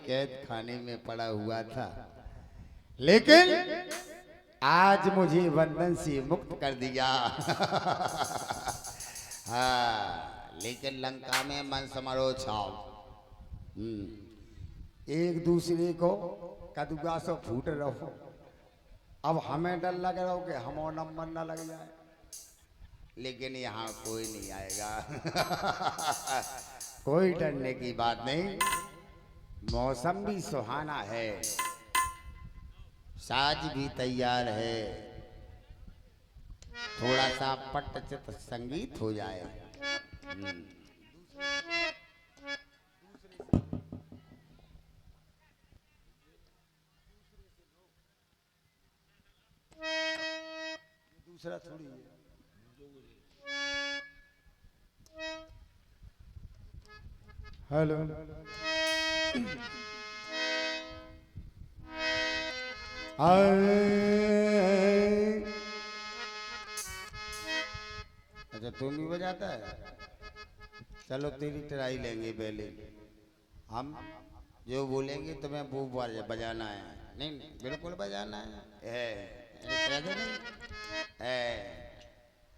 कैद खाने में पड़ा हुआ था, लेकिन आज मुझे बंधन से मुक्त कर दिया। हाँ, लेकिन लंका में मन समारोह छाव। एक दूसरे को कदुआ से फूट रहो। अब हमें डर लग रहा हो कि हमारा नंबर न लग जाए, लेकिन यहाँ कोई नहीं आएगा। कोई डरने की बात नहीं। मौसम भी सुहाना है, साज भी तैयार है, थोड़ा सा पट्टचित्र संगीत हो जाए। दूसरा थोड़ी है। हेलो, अच्छा तुम भी बजाता है? चलो तेरी ट्राई लेंगे पहले। हम जो बोलेंगे तुम्हें वो बजाना है। नहीं बिल्कुल बजाना है।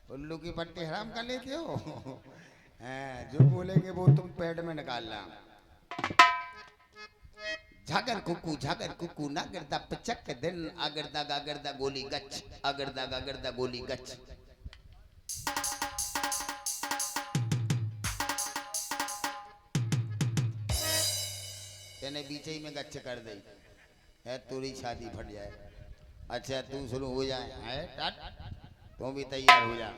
उल्लू की पट्टी हराम कर लेते हो। जो बोलेंगे वो तुम पेट में निकालना। झागर कुकू नागरदा पचक दिन आगरदा गागरदा गोली गच, आगरदा गागरदा गोली गच। तेने बीच ही में गच्छ कर दी है, तुरी शादी फट जाए। अच्छा तू शुरू हो जाए है, तू भी तैयार हो जा।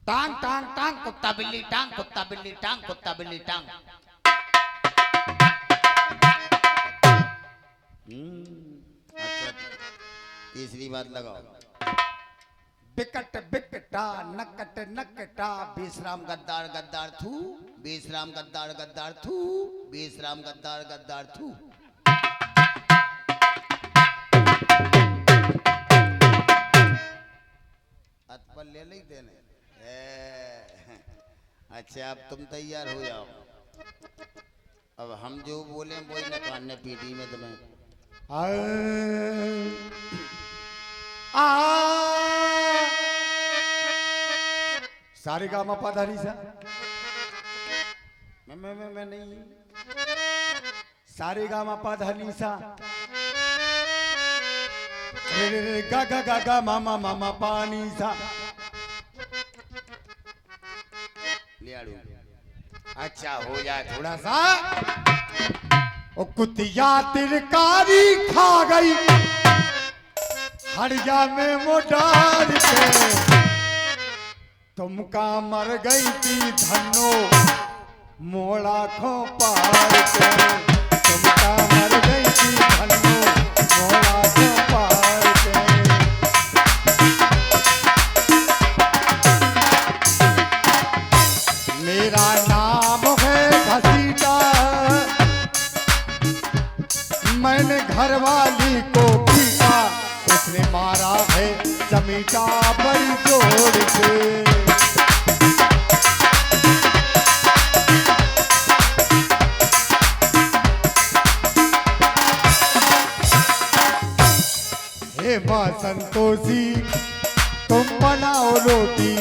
टांग टांग टांग कुत्ता बिल्ली टांग, कुत्ता बिल्ली टांग, कुत्ता बिल्ली टांग। अच्छा तीसरी बात लगाओ। बिकट बिकटा नकट नकटा बेशराम गद्दार गद्दार थू, बेशराम गद्दार गद्दार थू, बेशराम गद्दार गद्दार थू। अतपल ले ली तेने। अच्छा अब तुम तैयार हो जाओ। अब हम जो बोले वो ही निकालने पीढ़ी में तुम्हें। सारे गा मा पा धा नी सा। मैं नहीं। सारे गा मा पा धा नी सा। रे रे रे गा गा गा गा मामा मामा पानी सा। ले आड़ू। अच्छा हो जाए थोड़ा सा। ओ कुतिया तिरकारी खा गई हड़िया में मोटार के, तुमका मर गई थी धनो मोड़ा खो पार के, तुमका मर गई थी धनो मोड़ा खो पार के। मेरा नाम है घसीटा, मैंने घरवाली को पीटा, उसने मारा है चमीटा बड़ी जोर से। हे माँ संतोषी तुम बनाओ रोटी,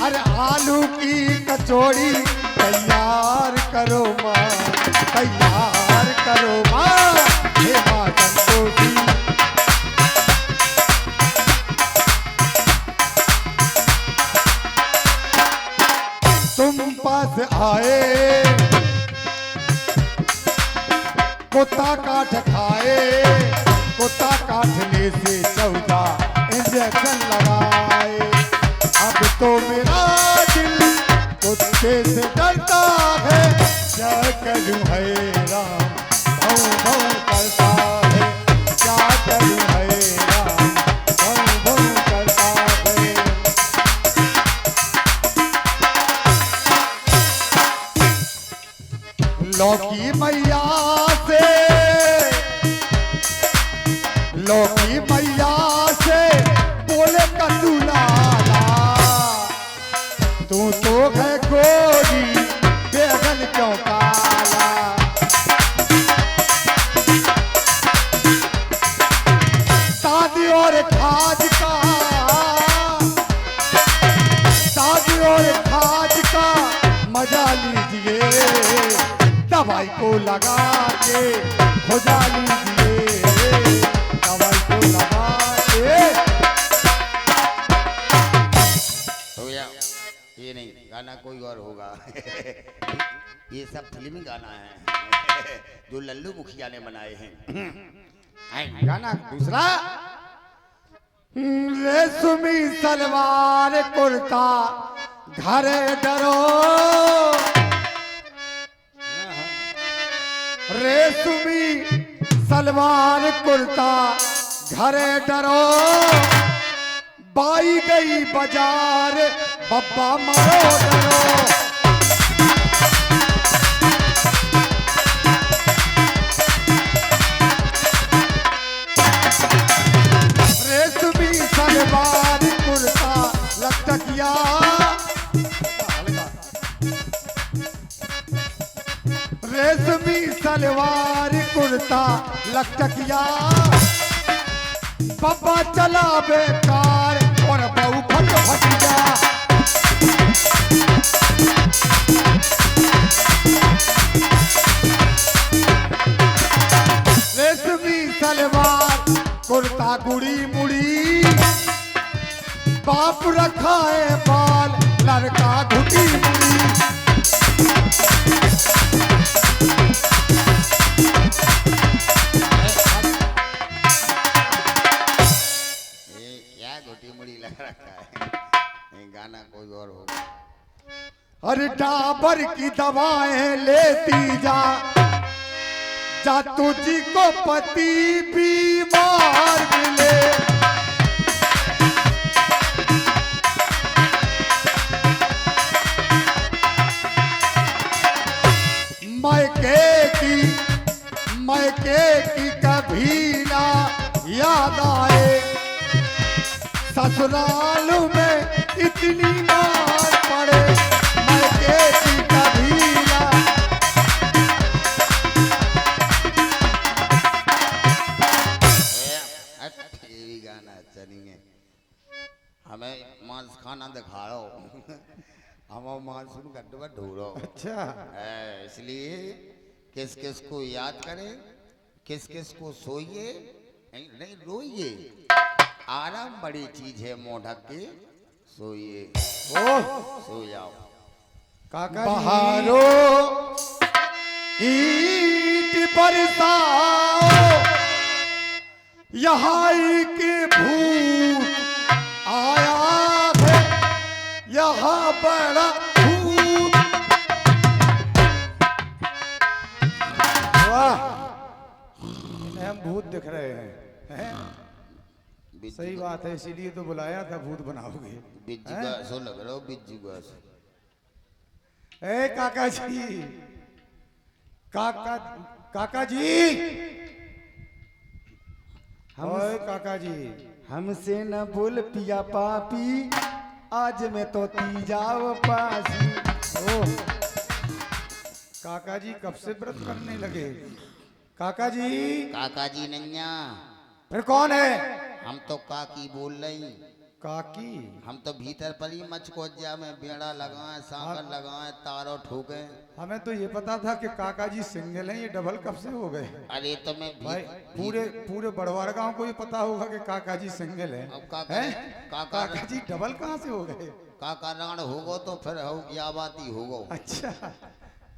अरे आलू की कचौड़ी तैयार करो माँ, तैयार करो माँ। हे माँ संतोषी तुम पास आए, कुत्ता काट खाए, कुत्ता काटने से 14 इंजेक्शन लगाए। अब तो मेरा दिल कुत्ते से डरता है, क्या करूं है राम भौं भौं करता है, क्या करूं है राम भौं भौं करता है। लौकी मैया से, लौकी मैया से बोले कद्दू लाला, तू तो है गोरी बैगन क्यों काला। दवाई को लगा के खुजा लीजिए, दवाई को लगा के। हो गया, ये नहीं गाना कोई और होगा। ये सब फिल्मी गाना है जो लल्लू मुखिया ने बनाए हैं। गाना दूसरा। रेशमी सलवार कुर्ता घरे डरो, रेशमी सलवार कुर्ता घरे डरो, बाई गई बाजार बब्बा मारो डरो। रेशमी सलवार कुर्ता लटकिया, रेशमी सलवार कुर्ता लटकिया, बब्बा चला बेकार और बहू फट फटिया। रेशमी सलवार कुर्ता गुड़ी मुड़ी, बाप रखा है बाल लड़का घुटी मुड़ी। क्या घुटी मुड़ी लग रखा है, गाना कोई और होगा। अरे डाबर की दवाएं लेती जा, जा तुझको पति बीमार मिले। मैके की कभी ना याद आए, ससुराल में इतनी मार पड़े। मैके की कभी ना। ये भी गाना अच्छा नहीं है, हमें मांस खाना दिखा रहा हो। हम मानसून गड्ढे में ढूंढो। अच्छा, इसलिए किस किस को याद करें, किस किस को सोइए, नहीं रोइए। आराम बड़ी चीज है, मुंह ढक के सोइए। सो जाओ। काका बहारो ईट बरसाओ, यहाँ के भूत आया है, यहाँ बड़ा भूत। वाह, हम भूत दिख रहे हैं। सही बात है, इसीलिए तो बुलाया था, भूत बनाओगे। बिज्जू का सो लग रहा हो, बिज्जू का सो। ए काका जी, काका जी, ओए काका जी, हमसे न बोल पिया पापी, आज मैं तो तीजाव पासी। ओह काका जी कब से व्रत करने लगे? काका जी नैया, फिर कौन है? हम तो काकी बोल रही। काकी? हम तो भीतर पली मचकोजा में बेड़ा लगाए, सांकर लगाए, तारों ठोके। हमें तो ये पता था कि काका जी सिंगल हैं, ये डबल कब से हो गए? अरे तो मैं भाई पूरे बड़वार गांव को ये पता होगा कि काका जी सिंगल हैं। अब काका जी डबल कहाँ से हो गए? काका राण होगो तो फिर हो या बाती होगो। अच्छा,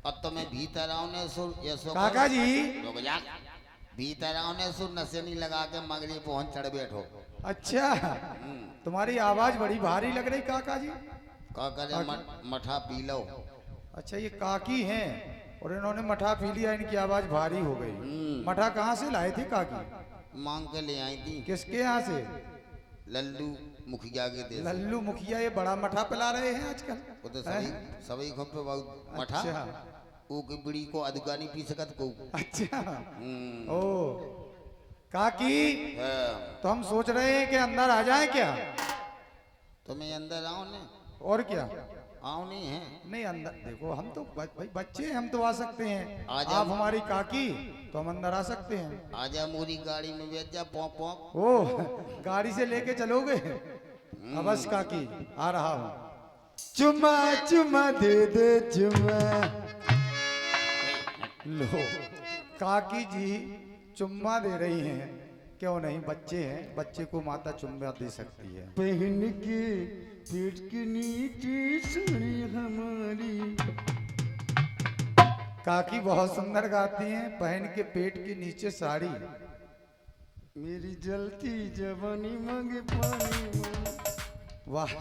अब तो मैं भीतर आने सो काका जी रुक जा, भीतर आने सो नशे नहीं लगा के मगरी पहुंच चढ़ बैठो। अच्छा, तुम्हारी आवाज बड़ी भारी लग रही काका जी। काका ने मठा पी लो। अच्छा, ये काकी हैं और इन्होंने मठा पी लिया, इनकी आवाज भारी हो गई। मठा कहाँ से लाए थे काकी? मांग के ले आई थी। किसके यहाँ से? लल्लू मुखिया के देश। लल्लू मुखिया ये बड़ा मठा पिला रहे हैं आजकल। वो तो सभी को पे बहुत मठा। अच्छा, वो की बीड़ी को अधगानी पी सकत को। अच्छा, ओ काकी, तो हम सोच रहे हैं कि अंदर आ जाएं क्या? तो मैं अंदर आऊं ने? और क्या? आऊं नहीं है? नहीं अंदर देखो, हम तो भाई बच्चे हैं, हम तो आ सकते हैं। आजा। आप हमारी काकी, तो हम अंदर आ सकते हैं। आजा, मोरी गाड़ी में बैठ जा। Pop pop. ओ गाड़ी से लेके चलोगे? बस काकी आ रहा हूँ। चुम्मा चुम्मा दे दे चुम्मा। लो, काकी जी चुम्मा दे रही हैं। क्यों नहीं, बच्चे हैं, बच्चे को माता चुम्मा दे सकती है। पहन के पेट की नीचे साड़ी हमारी। काकी बहुत सुंदर गाती हैं, पहन के पेट के नीचे साड़ी। मेरी जलती जवानी मांगे पानी मांगे। वाह,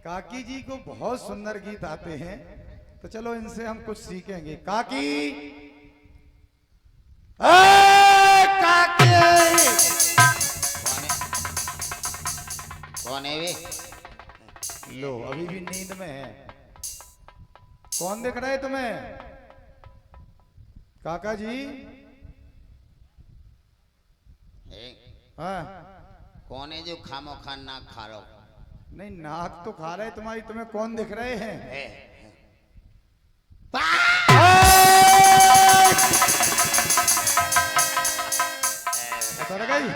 काकी जी को बहुत सुंदर गीत आते हैं, तो चलो इनसे हम कुछ सीखेंगे। काकी, काकी, कौन है वे? लो अभी भी नींद में है। कौन दिख रहा है तुम्हें? काका जी। हाँ, कौन है जो खामो खान नाक खा रहा हो? नहीं नाक तो खा रहे तुम्हारी, तुम्हें कौन दिख रहे हैं? उतर गई,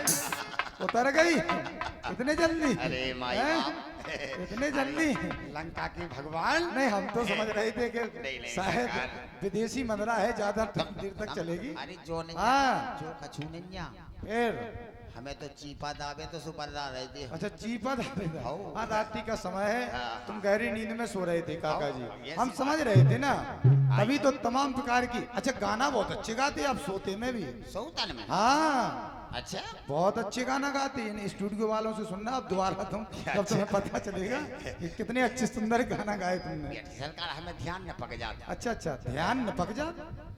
उतर गई इतने जल्दी? अरे माई हैं? बाप। इतने जल्दी? लंका के भगवान। नहीं, हम तो समझ रहे थे कि नहीं, शायद सरकार। विदेशी मंदरा है, ज्यादा देर तक चलेगी। अरे जो नहीं, हाँ। जो कछू नहीं आ। फिर हमें तो चीपा दावे तो सुपरदार रहे थे। अच्छा, चीपा दावे था। हाँ। हाँ, रात्रि का समय है, हाँ। तुम गहरी नींद में सो रहे थे काका जी, यस। हम समझ रहे थे ना। तभी तो तमाम प्रकार की। अच्छा, गाना बहुत अच्छे गाते हैं आप, सोते में भी। सौतन में। हाँ, अच्छा। बहुत अच्छे गाना गाते हैं। स्टूडियो वालों से सुनना अब दोबारा तुम, तब तुम्हें पता चलेगा कि कितने अच्छे सुंदर गाना गाए तुमने। सरकार हमें ध्यान न पक जाता। अच्छा अच्छा, ध्यान निपक जा,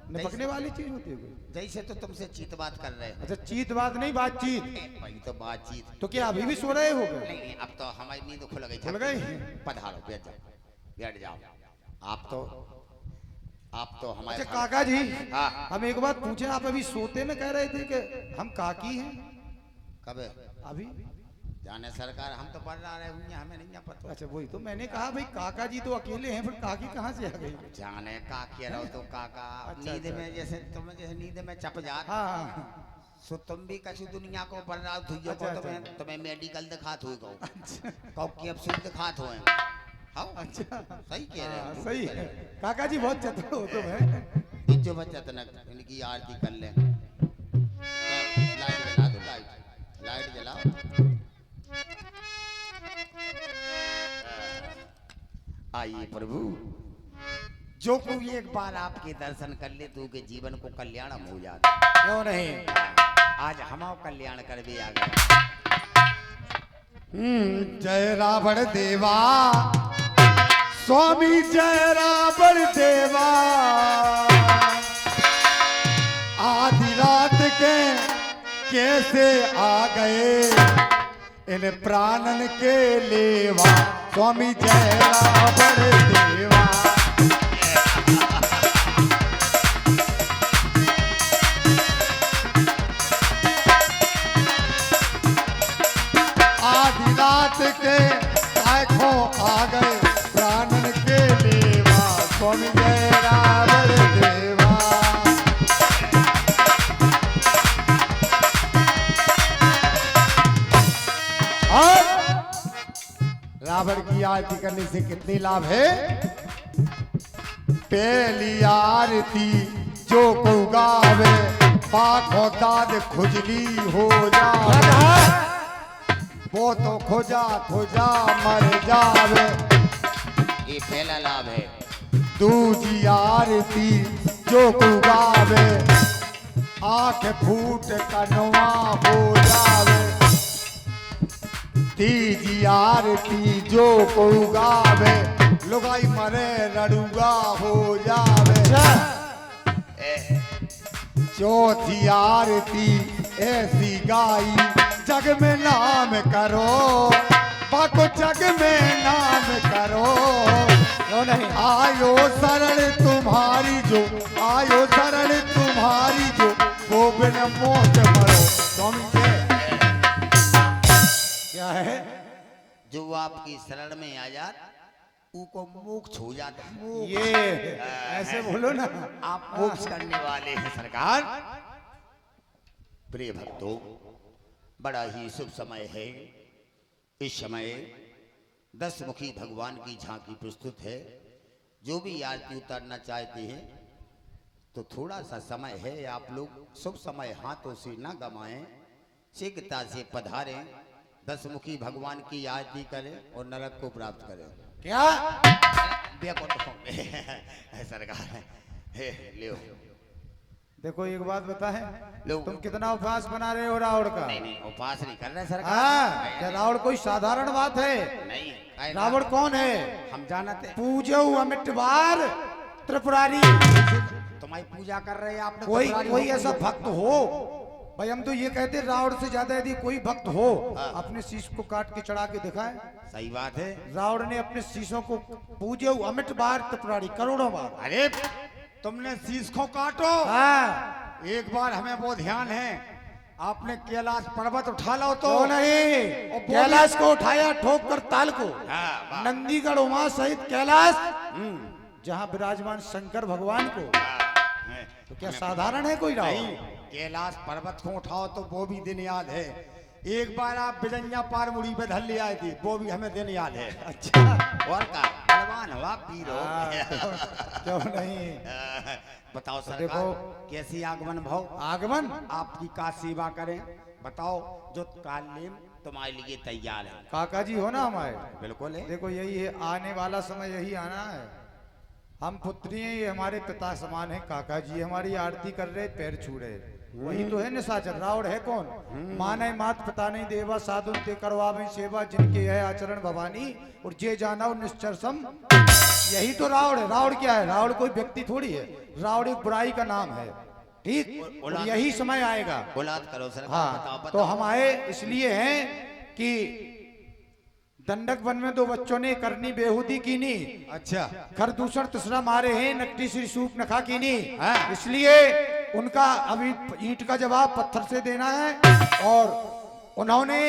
निपकने वाली चीज होती है कोई? जैसे तो तुमसे चीत बात कर रहे हैं। अच्छा, चीत बात नहीं, बातचीत। वही तो बातचीत। तो क्या अभी भी सो रहे हो गए? नहीं, अब तो हमारी नींद खुल गई। खुल गई? पधारो, बैठ जाओ, बैठ जाओ। आप तो हमारे अच्छा काका जी, हाँ। हम एक बात पूछे, आप अभी सोते में कह रहे थे कि हम काकी हैं। कब? अभी जाने सरकार, हम तो पढ़ रहे होंगे, हमें नहीं पता। अच्छा, वही तो मैंने कहा भाई, काका जी तो अकेले हैं, फिर काकी कहाँ से आ गई? जाने का कह रहो तो काका। अच्छा, नींद अच्छा। में जैसे तुम जैसे नींद में चप जात। हाँ, सो तुम भी कछु दुनिया को पढ़ रहा हो। अच्छा, तुम्हें मेडिकल दिखात हुई कहो। अच्छा कहो कि अब सुन दिखात हुए। हाँ, अच्छा, सही कह रहे हाँ, हो। सही है। काका जी बहुत चतुर हो तुम हैं। जो बच्चा तनक इनकी आरती कर ले। लाइट जला दो, लाइट जलाओ। आइए प्रभु, जो कोई एक बार आपके दर्शन कर ले तो के जीवन को कल्याण हो जाता। क्यों नहीं? आज हम कल्याण कर भी आ गए। जय रावण देवा, स्वामी जय रावण देवा। आधी रात के कैसे आ गए इन प्राणन के लेवा। स्वामी जय रावण देवा। आधी रात के आँखों आ गए प्राणन के लेवा। स्वामी जय रावण देवा। और रावण की आरती करने से कितने लाभ है? पहली आरती जो को गावे, पाखों दाद खुजली हो जावे। वो तो खोजा खोजा मर जावे। ये पहला लाभ है। दूजी आरती जो को गावे, आंख फूट कनवा हो जावे। तीजी आरती जो को गावे, लुगाई मरे रड़ुगा हो जावे। चौथी आरती ऐसी गाई, जग में नाम करो, बाको जग में नाम करो। क्यों नहीं? आयो शरण तुम्हारी जो, आयो शरण तुम्हारी जो, वो बिन मौत मरो। स्वामी जय। क्या है? जो आपकी शरण में आ जात, उको मोक्ष हो जाता। ये ऐसे बोलो ना। आप मोक्ष करने वाले हैं सरकार। प्रिय भक्तों, बड़ा ही शुभ समय है। इस समय 10 मुखी भगवान की झांकी प्रस्तुत है। जो भी आरती उतारना चाहते हैं तो थोड़ा सा समय है, आप लोग शुभ समय हाथों से न गमाएं, शीघ्रता से पधारें, 10 मुखी भगवान की आरती करें और नरक को प्राप्त करें। क्या सरकार हे लियो। देखो एक बात बता है, लो। तुम कितना उपवास बना रहे हो रावण का? नहीं नहीं उपवास नहीं कर रहे सरकार। हाँ, क्या रावण कोई साधारण बात है? नहीं, रावण कौन है? हम जानते। पूजो अमिट बार त्रिपुरारी। तुम्हारी पूजा कर रहे हैं आपने। कोई ऐसा भक्त हो भाई, हम तो ये कहते रावण से ज्यादा यदि कोई भक्त हो अपने शीश को काट के चढ़ा के दिखाए। सही बात है। रावण ने अपने शीशों को पूजे अमिट बार त्रिपुरारी, करोड़ों बार। अरे तुमने शीश को काटो। हाँ, एक बार हमें वो ध्यान है, आपने कैलाश पर्वत उठा लो तो नहीं, कैलाश को उठाया ठोक कर ताल को। हाँ, नंदीगढ़ उमा सहित कैलाश, जहाँ विराजमान शंकर भगवान को। तो क्या साधारण है कोई रावण? कैलाश पर्वत को उठाओ तो वो भी दिन याद है। एक बार आप बिजनिया पार मुड़ी पे धर ले आए थे, वो भी हमें दिन याद है। अच्छा, और का बलवान हुआ पीर हो। क्यों नहीं? बताओ सरकार, देखो कैसी आगमन भाव? आगमन आपकी का सेवा करें, बताओ जो कालीन तुम्हारे लिए तैयार है। काका जी हो ना हमारे? बिल्कुल है। देखो यही है, आने वाला समय यही आना है। हम पुत्री हैं, ये हमारे पिता समान है। काका जी हमारी आरती कर रहे, पैर छू रहे, वही तो है निशाचर। रावण है कौन? माने मात पिता नहीं देवा, साधु ते करवावे सेवा, जिनके है आचरण भवानी, और जे जाना निश्चर सम। यही तो रावण है। रावण क्या है? रावण कोई व्यक्ति थोड़ी है, रावण एक बुराई का नाम है। ठीक, और यही समय आएगा। औलाद करो सर। हाँ, बताओ, बताओ। तो हम आए इसलिए हैं कि दंडक वन में 2 बच्चों ने करनी बेहूदी कीनी। अच्छा, खर दूसर तीसरा मारे हैं, नकटी श्री सूप नखा कीनी। हाँ। इसलिए उनका अभी ईंट का जवाब पत्थर से देना है। और उन्होंने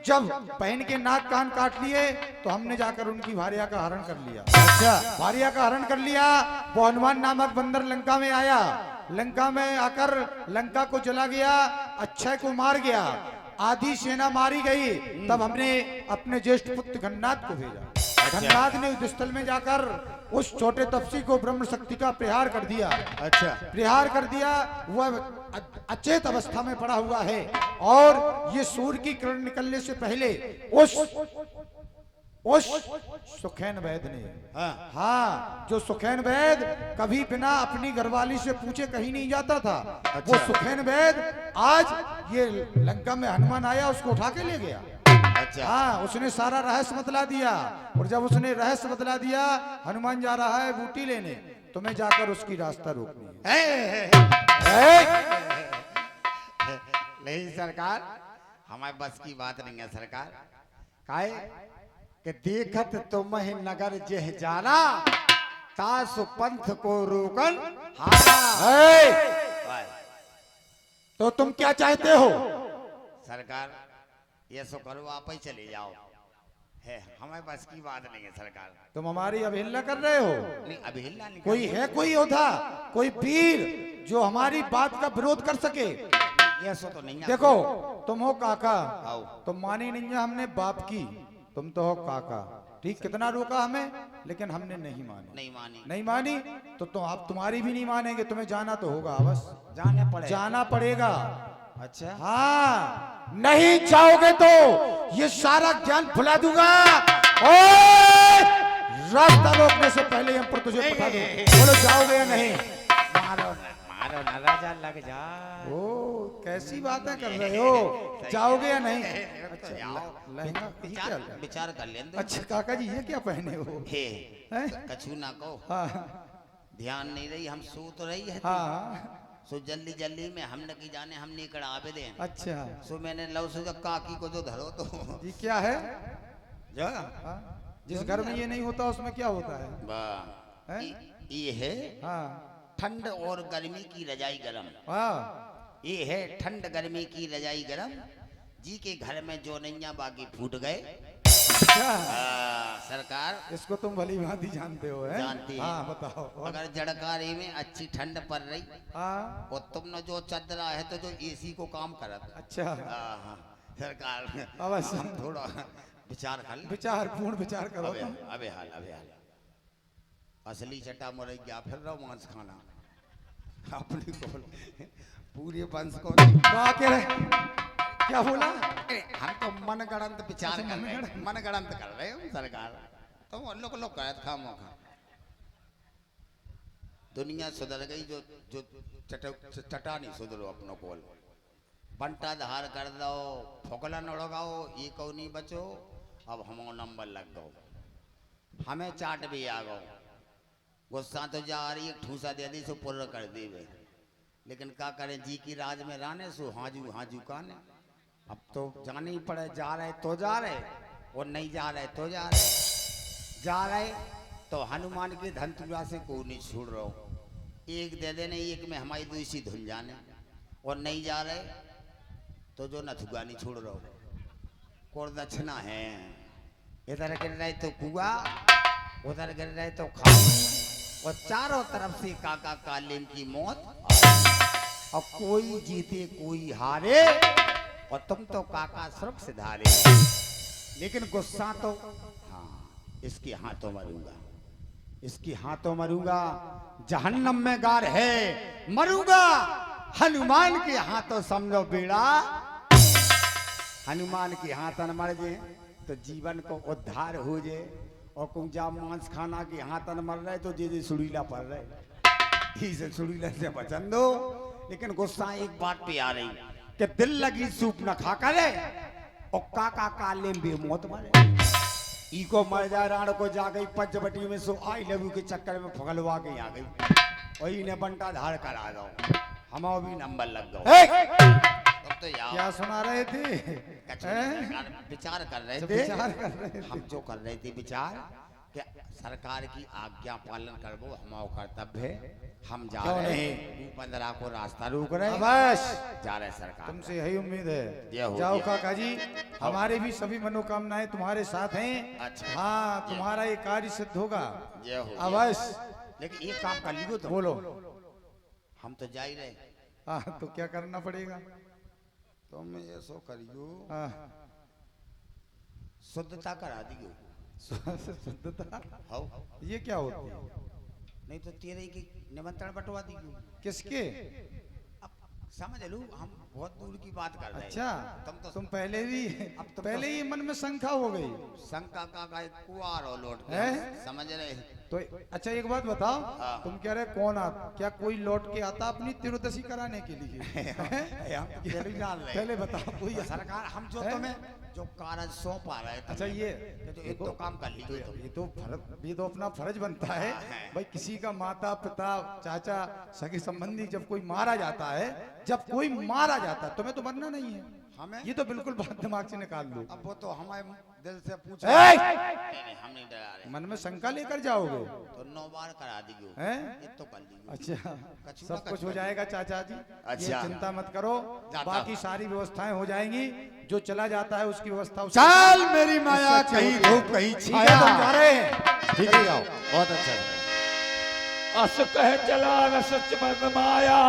जब बहन के नाक कान काट लिए तो हमने जाकर उनकी भार्या का हरण कर लिया। अच्छा, भार्या का हरण कर लिया। वो हनुमान नामक बंदर लंका में आया, लंका में आकर लंका को जला गया, अक्षय को मार गया, आधी सेना मारी गई। तब हमने अपने ज्येष्ठ पुत्र घननाद को भेजा। घननाद ने युद्ध स्थल में जाकर उस छोटे तपसी को ब्रह्म शक्ति का प्रहार कर दिया। अच्छा, प्रहार कर दिया। वह अचेत अवस्था में पड़ा हुआ है, और ये सूर्य की किरण निकलने से पहले उस सुखैन वैद ने, हाँ, जो सुखैन वैद कभी बिना अपनी घरवाली से पूछे कहीं नहीं जाता था। अच्छा। वो सुखैन वैद आज ये लंका में हनुमान आया, उसको उठा के ले गया। अच्छा, हाँ, उसने सारा रहस्य बतला दिया। और जब उसने रहस्य बतला दिया, हनुमान जा रहा है बूटी लेने, तो मैं जाकर उसकी रास्ता रोकनी है। नहीं सरकार, हमारे बस की बात नहीं है सरकार। काहे कि देखत तुम ही नगर जेह जाना, तासु पंथ को रोकन हारा। तो तुम क्या चाहते हो? सरकार ये सो करो, आप ही चले जाओ। है हमारे बस की बात नहीं है सरकार। तुम हमारी अवहेलना कर रहे हो? नहीं, अवहेलना नहीं। कोई है, कोई योद्धा, कोई वीर जो हमारी बात का विरोध कर सके? ये सो तो नहीं। देखो, तुम हो काका, आओ। तुम मानी नहीं है हमने बाप की, तुम तो हो काका। ठीक, कितना रोका हमें, लेकिन हमने नहीं मानी। नहीं मानी तो आप तुम्हारी भी नहीं मानेंगे। तुम्हें जाना तो होगा, बस जाना पड़ेगा। अच्छा, हाँ, नहीं जाओगे तो ये सारा ज्ञान भुला दूंगा। रास्ता रोकने से पहले हम पर तुझे बता दूं, बोलो जाओगे या नहीं? मारो न राजा लग जा। ओ, कैसी बातें कर रहे हो? जाओगे या नहीं? अच्छा, लहंगा विचार कर लेंगे। अच्छा काका जी, ये क्या पहने हो? कछु ना को। हाँ, ध्यान नहीं रही, हम सो तो रही है। हाँ, सो जल्दी जल्दी में हम न की जाने हम निकल आवे दे। अच्छा, सो मैंने लव सो काकी को जो धरो तो ये क्या है? जा जिस घर में ये नहीं होता उसमें क्या होता है? वाह, ये है हाँ, ठंड और गर्मी की रजाई गरम। हाँ, ये है ठंड गर्मी की रजाई गरम, जी के घर में जो नैया बागी फूट गए। अच्छा, सरकार इसको तुम भली भांति जानते हो, है? जानती है। हाँ, बताओ। अगर जड़कारी में अच्छी ठंड पड़ रही, हाँ, और तुमने जो चदरा है तो जो एसी को काम करत। अच्छा, सरकार अवश्य हम थोड़ा विचार कर ले। विचार, पूर्ण विचार करो। अबे हाल असली चटा मुरैया फिर रोमांस खाना। अपनी कॉल पूरे वंश को क्या कह रहे, क्या बोला? हम तो मनगढ़ंत विचार कर रहे हैं, मनगढ़ंत कर रहे हो सरकार, तो लोग लोग कहत खा मौका। दुनिया सुधर गई, जो जो चटा नहीं सुधरो अपनों को, बंटा धार कर दो, फोकला न उड़गाओ, ये कौ नहीं बचो, अब हम नंबर लग गो, हमें चाट भी आ गो, गुस्सा तो जा रही है, ठूसा दे दी सो पूरा कर दी वे, लेकिन क्या करें, जी की राज में राने सो हाजू काने, अब तो जाने ही पड़े, जा रहे तो जा रहे और नहीं जा रहे तो जा रहे तो हनुमान के धनतुरा से को नहीं छोड़ रहा हूँ, एक दे देने, एक में हमारी दूसरी धुन जाने, और नहीं जा रहे तो जो नथुआ नहीं छोड़ रहा हूँ, कोर दक्षिणा है, इधर गिर रहे तो कुआ, उधर गिर रहे तो खाऊ, और चारों तरफ से काका कालीन की मौत, और कोई जीते कोई हारे, और तुम तो काका स्वर्ग से धारे, लेकिन गुस्सा तो हाँ, इसके हाथों मरूंगा, इसके हाथों मरूंगा, जहन्नम में गार है मरूंगा, हनुमान के हाथों समझो बेड़ा, हनुमान के हाथों न मर जाए तो जीवन को उद्धार हो जाए, और कुंजा मांस खाना के हाथों न मर रहे तो जे सुड़ीला पड़ रहे, इसे सुड़ीला से बचन दो, लेकिन गुस्सा एक बात पे आ रही कि दिल लगी सूप न खा करे, और काका काले बेमौत मरे, इको मर जा राण को जा गई पंचवटी में, सो आई लव यू के चक्कर में फगलवा के आ गई, वही ने बंटा धार करा दो, हम भी नंबर लग गए। तो क्या सुना रहे थे? विचार कर रहे थे, विचार कर रहे थे, हम जो कर रहे थे विचार कि सरकार की आज्ञा पालन करबो हमारा कर्तव्य है, हम जा रहे हैं, 15 को रास्ता रोक रहे, बस जा रहे सरकार, तुमसे यही उम्मीद है, हो जाओ गया। काका जी, हमारी भी सभी मनोकामनाएं तुम्हारे साथ हैं, अच्छा। हाँ तुम्हारा ये कार्य सिद्ध होगा जय हो गया। अवश्य। लेकिन एक काम कर लियो, तो बोलो। हम तो जा ही रहे, हाँ तो क्या करना पड़ेगा? तुम ये सो करियो, हाँ, शुद्धता करा दियो, शुद्धता हो ये क्या होती है? नहीं तो तेरे की निमंत्रण बंटवा दियो, किसके? अब समझ लो, हम बहुत दूर की बात कर रहे हैं। अच्छा तुम पहले भी, अब तुम पहले ही मन में शंका हो गई शंका का एक कुआर और लौट के, हैं? समझ रहे तो अच्छा एक बात बताओ, हाँ। तुम कह रहे कौन आता, क्या कोई लौट के आता अपनी तिरुदशी कराने के लिए? पहले बताओ कोई सरकार हम जो हैं? तुम्हें जो कार्य सौंप आ रहे थे, अच्छा ये तो एक तो काम कर लीजिए तुम, ये तो अपना फर्ज बनता है भाई, किसी का माता पिता चाचा सगे संबंधी जब कोई मारा जाता है, जब कोई मारा जाता है, तुम्हें तो मरना नहीं है, हमें ये तो बिल्कुल बात दिमाग से निकाल लो। अब वो तो हमारे दिल से पूछे, ए! नहीं हम नहीं डरा रहे, मन में शंका लेकर जाओगे तो 9 बार करा दियो, हैं? ये तो कर लीजिए। अच्छा कछुआ सब कुछ हो जाएगा चाचा जी, अच्छा। ये चिंता मत करो, जाता बाकी हूं। सारी व्यवस्थाएं हो जाएंगी, जो चला जाता है उसकी व्यवस्था चल मेरी माया, उससे कहीं अच्छी धूप कहीं ठीक है, तुम जा रहे हैं, ठीक है, बहुत अच्छा। अस कह चला न सच मत माया,